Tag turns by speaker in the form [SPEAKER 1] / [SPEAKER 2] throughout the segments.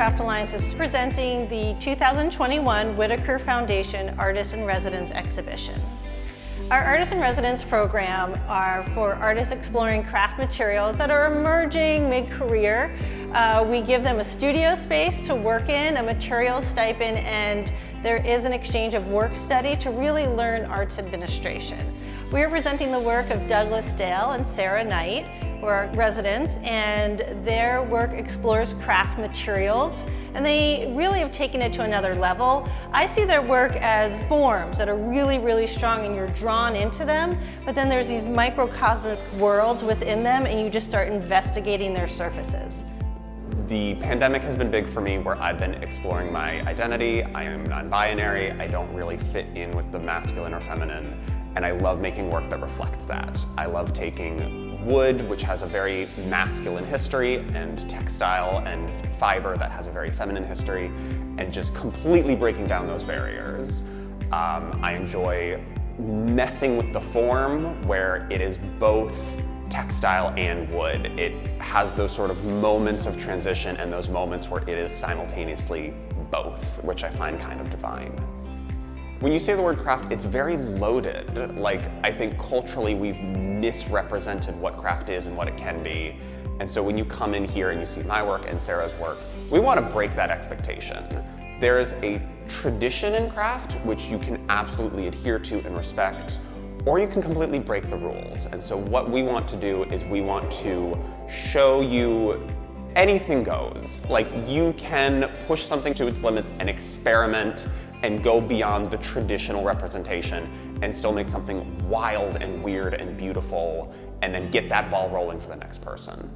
[SPEAKER 1] Craft Alliance is presenting the 2021 Whitaker Foundation Artists in Residence exhibition. Our Artists in Residence program are for artists exploring craft materials that are emerging mid-career. We give them a studio space to work in, a materials stipend, and there is an exchange of work study to really learn arts administration. We are presenting the work of Douglas Dale and Sarah Knight, who are residents, and their work explores craft materials, and they really have taken it to another level. I see their work as forms that are really, really strong and you're drawn into them, but then there's these microcosmic worlds within them and you just start investigating their surfaces.
[SPEAKER 2] The pandemic has been big for me, where I've been exploring my identity. I am non-binary, I don't really fit in with the masculine or feminine, and I love making work that reflects that. I love taking wood, which has a very masculine history, and textile and fiber that has a very feminine history, and just completely breaking down those barriers. I enjoy messing with the form where it is both textile and wood. It has those sort of moments of transition and those moments where it is simultaneously both, which I find kind of divine. When you say the word craft, it's very loaded. Like, I think culturally we've misrepresented what craft is and what it can be. And so when you come in here and you see my work and Sarah's work, we want to break that expectation. There is a tradition in craft which you can absolutely adhere to and respect, or you can completely break the rules. And so what we want to do is we want to show you anything goes. Like, you can push something to its limits and experiment and go beyond the traditional representation and still make something wild and weird and beautiful, and then get that ball rolling for the next person.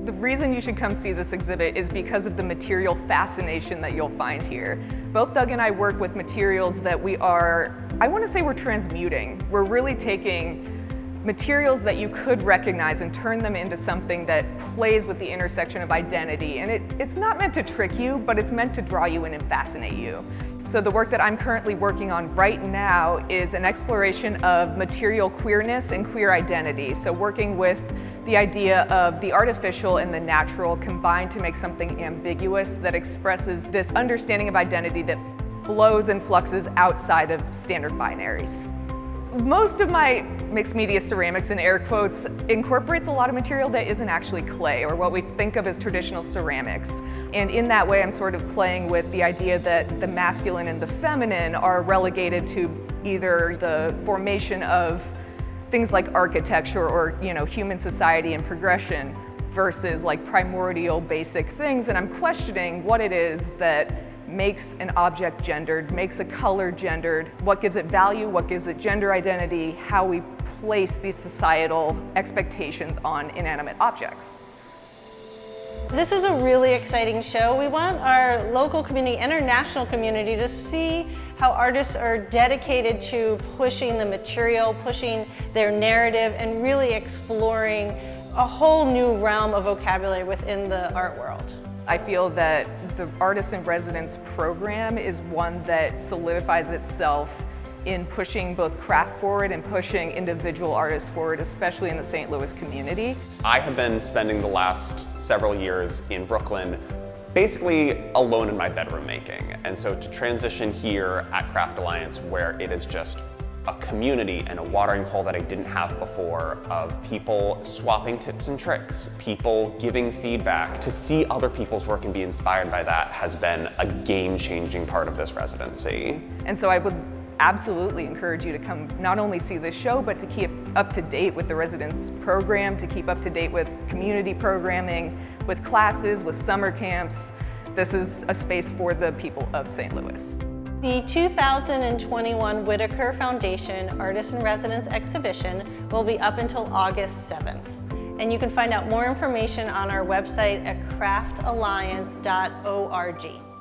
[SPEAKER 3] The reason you should come see this exhibit is because of the material fascination that you'll find here. Both Doug and I work with materials that I want to say we're transmuting. We're really taking materials that you could recognize and turn them into something that plays with the intersection of identity. And it's not meant to trick you, but it's meant to draw you in and fascinate you. So the work that I'm currently working on right now is an exploration of material queerness and queer identity. So working with the idea of the artificial and the natural combined to make something ambiguous that expresses this understanding of identity that flows and fluxes outside of standard binaries. Most of my mixed media ceramics, in air quotes, incorporates a lot of material that isn't actually clay, or what we think of as traditional ceramics. And in that way, I'm sort of playing with the idea that the masculine and the feminine are relegated to either the formation of things like architecture or, human society and progression, versus like primordial basic things. And I'm questioning what it is that makes an object gendered, makes a color gendered, what gives it value, what gives it gender identity, how we place these societal expectations on inanimate objects.
[SPEAKER 1] This is a really exciting show. We want our local community and our national community to see how artists are dedicated to pushing the material, pushing their narrative, and really exploring a whole new realm of vocabulary within the art world.
[SPEAKER 3] I feel that the Artists in Residence program is one that solidifies itself in pushing both craft forward and pushing individual artists forward, especially in the St. Louis community.
[SPEAKER 2] I have been spending the last several years in Brooklyn basically alone in my bedroom making. And so to transition here at Craft Alliance, where it is just a community and a watering hole that I didn't have before, of people swapping tips and tricks, people giving feedback, to see other people's work and be inspired by that has been a game-changing part of this residency.
[SPEAKER 3] And so I would absolutely encourage you to come not only see this show, but to keep up to date with the residence program, to keep up to date with community programming, with classes, with summer camps. This is a space for the people of St. Louis.
[SPEAKER 1] The 2021 Whitaker Foundation Artists in Residence exhibition will be up until August 7th. And you can find out more information on our website at craftalliance.org.